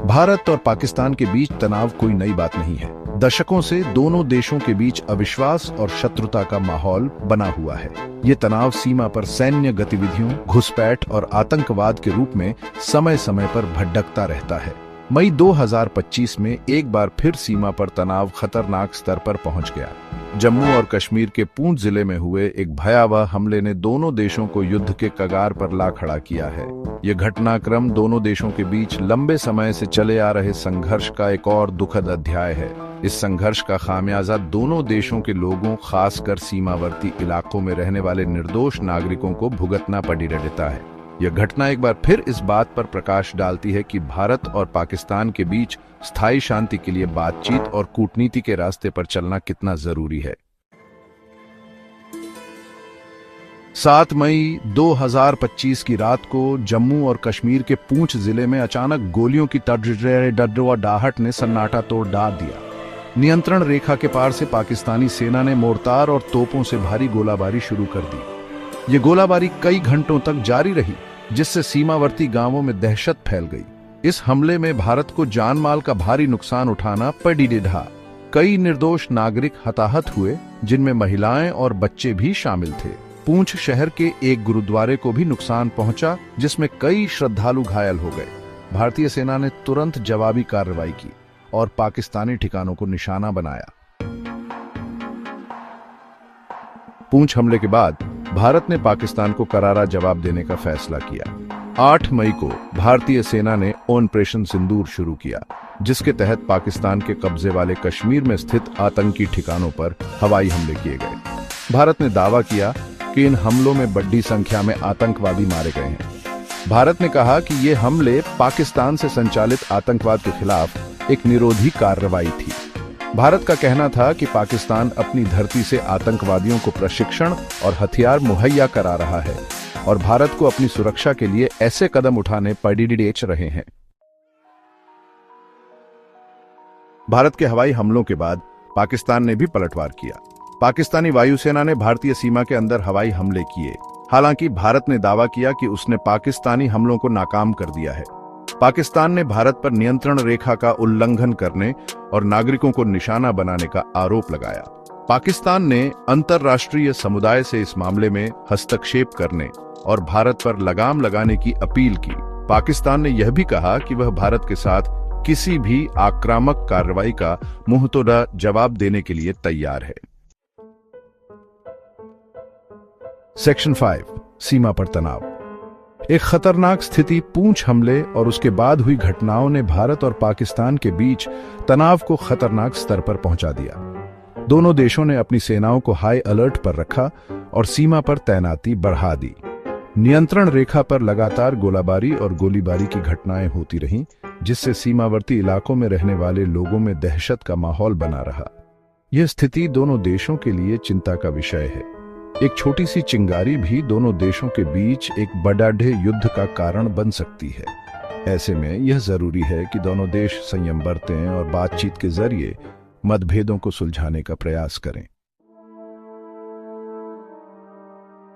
भारत और पाकिस्तान के बीच तनाव कोई नई बात नहीं है। दशकों से दोनों देशों के बीच अविश्वास और शत्रुता का माहौल बना हुआ है। ये तनाव सीमा पर सैन्य गतिविधियों, घुसपैठ और आतंकवाद के रूप में समय समय पर भड़कता रहता है। मई 2025 में एक बार फिर सीमा पर तनाव खतरनाक स्तर पर पहुंच गया। जम्मू और कश्मीर के पूंछ जिले में हुए एक भयावह हमले ने दोनों देशों को युद्ध के कगार पर ला खड़ा किया है। यह घटनाक्रम दोनों देशों के बीच लंबे समय से चले आ रहे संघर्ष का एक और दुखद अध्याय है। इस संघर्ष का खामियाजा दोनों देशों के लोगों, खासकर सीमावर्ती इलाकों में रहने वाले निर्दोष नागरिकों को भुगतना पड़ी रहता है। यह घटना एक बार फिर इस बात पर प्रकाश डालती है कि भारत और पाकिस्तान के बीच स्थायी शांति के लिए बातचीत और कूटनीति के रास्ते पर चलना कितना जरूरी है। 7 मई 2025 की रात को जम्मू और कश्मीर के पूंछ जिले में अचानक गोलियों की तड़तड़ाहट ने सन्नाटा तोड़ डाल दिया। नियंत्रण रेखा के पार से पाकिस्तानी सेना ने मोर्टार और तोपों से भारी गोलाबारी शुरू कर दी। ये गोलाबारी कई घंटों तक जारी रही, जिससे सीमावर्ती गांवों में दहशत फैल गई। इस हमले में भारत को जान माल का भारी नुकसान उठाना पड़ा। कई निर्दोष नागरिक हताहत हुए, जिनमें महिलाएं और बच्चे भी शामिल थे। पूंछ शहर के एक गुरुद्वारे को भी नुकसान पहुंचा, जिसमें कई श्रद्धालु घायल हो गए। भारतीय सेना ने तुरंत जवाबी कार्रवाई की और पाकिस्तानी ठिकानों को निशाना बनाया। पूंछ हमले के बाद भारत ने पाकिस्तान को करारा जवाब देने का फैसला किया। 8 मई को भारतीय सेना ने ऑपरेशन सिंदूर शुरू किया, जिसके तहत पाकिस्तान के कब्जे वाले कश्मीर में स्थित आतंकी ठिकानों पर हवाई हमले किए गए। भारत ने दावा किया कि इन हमलों में बड़ी संख्या में आतंकवादी मारे गए हैं। भारत ने कहा कि ये हमले पाकिस्तान से संचालित आतंकवाद के खिलाफ एक निरोधी कार्रवाई थी। भारत का कहना था कि पाकिस्तान अपनी धरती से आतंकवादियों को प्रशिक्षण और हथियार मुहैया करा रहा है और भारत को अपनी सुरक्षा के लिए ऐसे कदम उठाने पड़ रहे हैं। भारत के हवाई हमलों के बाद पाकिस्तान ने भी पलटवार किया। पाकिस्तानी वायुसेना ने भारतीय सीमा के अंदर हवाई हमले किए। हालांकि भारत ने दावा किया कि उसने पाकिस्तानी हमलों को नाकाम कर दिया है। पाकिस्तान ने भारत पर नियंत्रण रेखा का उल्लंघन करने और नागरिकों को निशाना बनाने का आरोप लगाया। पाकिस्तान ने अंतर्राष्ट्रीय समुदाय से इस मामले में हस्तक्षेप करने और भारत पर लगाम लगाने की अपील की। पाकिस्तान ने यह भी कहा कि वह भारत के साथ किसी भी आक्रामक कार्रवाई का मुंहतोड़ जवाब देने के लिए तैयार है। सेक्शन 5, सीमा पर तनाव। एक खतरनाक स्थिति पूंछ हमले और उसके बाद हुई घटनाओं ने भारत और पाकिस्तान के बीच तनाव को खतरनाक स्तर पर पहुंचा दिया। दोनों देशों ने अपनी सेनाओं को हाई अलर्ट पर रखा और सीमा पर तैनाती बढ़ा दी। नियंत्रण रेखा पर लगातार गोलाबारी और गोलीबारी की घटनाएं होती रहीं, जिससे सीमावर्ती इलाकों में रहने वाले लोगों में दहशत का माहौल बना रहा। यह स्थिति दोनों देशों के लिए चिंता का विषय है। एक छोटी सी चिंगारी भी दोनों देशों के बीच एक बड़े युद्ध का कारण बन सकती है। ऐसे में यह जरूरी है कि दोनों देश संयम बरतें और बातचीत के जरिए मतभेदों को सुलझाने का प्रयास करें।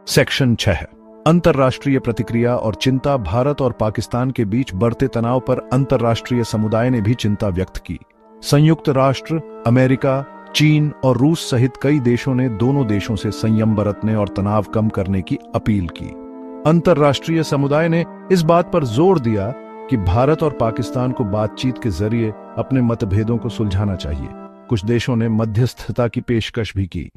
सेक्शन 6, अंतर्राष्ट्रीय प्रतिक्रिया और चिंता। भारत और पाकिस्तान के बीच बढ़ते तनाव पर अंतर्राष्ट्रीय समुदाय ने भी चिंता व्यक्त की। संयुक्त राष्ट्र, अमेरिका, चीन और रूस सहित कई देशों ने दोनों देशों से संयम बरतने और तनाव कम करने की अपील की। अंतर्राष्ट्रीय समुदाय ने इस बात पर जोर दिया कि भारत और पाकिस्तान को बातचीत के जरिए अपने मतभेदों को सुलझाना चाहिए। कुछ देशों ने मध्यस्थता की पेशकश भी की।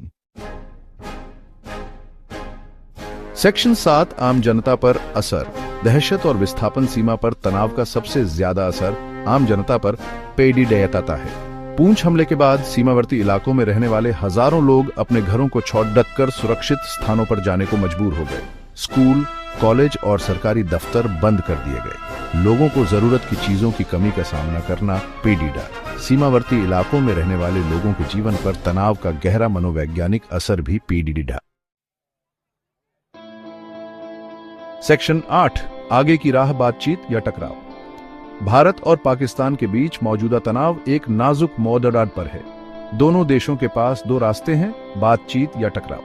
सेक्शन 7, आम जनता पर असर। दहशत और विस्थापन सीमा पर तनाव का सबसे ज्यादा असर आम जनता पर पड़ता है। पूंछ हमले के बाद सीमावर्ती इलाकों में रहने वाले हजारों लोग अपने घरों को छोड़कर सुरक्षित स्थानों पर जाने को मजबूर हो गए। स्कूल, कॉलेज और सरकारी दफ्तर बंद कर दिए गए। लोगों को जरूरत की चीजों की कमी का सामना करना पड़ा। सीमावर्ती इलाकों में रहने वाले लोगों के जीवन पर तनाव का गहरा मनोवैज्ञानिक असर भी पड़ा। सेक्शन 8, आगे की राह, बातचीत या टकराव। भारत और पाकिस्तान के बीच मौजूदा तनाव एक नाजुक मोड़ पर है। दोनों देशों के पास दो रास्ते हैं, बातचीत या टकराव।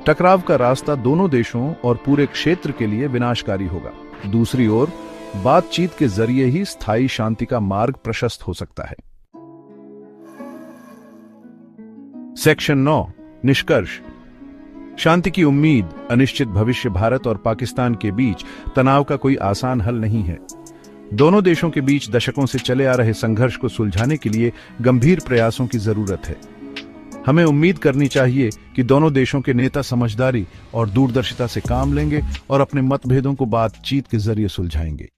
टकराव का रास्ता दोनों देशों और पूरे क्षेत्र के लिए विनाशकारी होगा। दूसरी ओर बातचीत के जरिए ही स्थायी शांति का मार्ग प्रशस्त हो सकता है। सेक्शन 9 निष्कर्ष। शांति की उम्मीद, अनिश्चित भविष्य। भारत और पाकिस्तान के बीच तनाव का कोई आसान हल नहीं है। दोनों देशों के बीच दशकों से चले आ रहे संघर्ष को सुलझाने के लिए गंभीर प्रयासों की जरूरत है। हमें उम्मीद करनी चाहिए कि दोनों देशों के नेता समझदारी और दूरदर्शिता से काम लेंगे और अपने मतभेदों को बातचीत के जरिए सुलझाएंगे।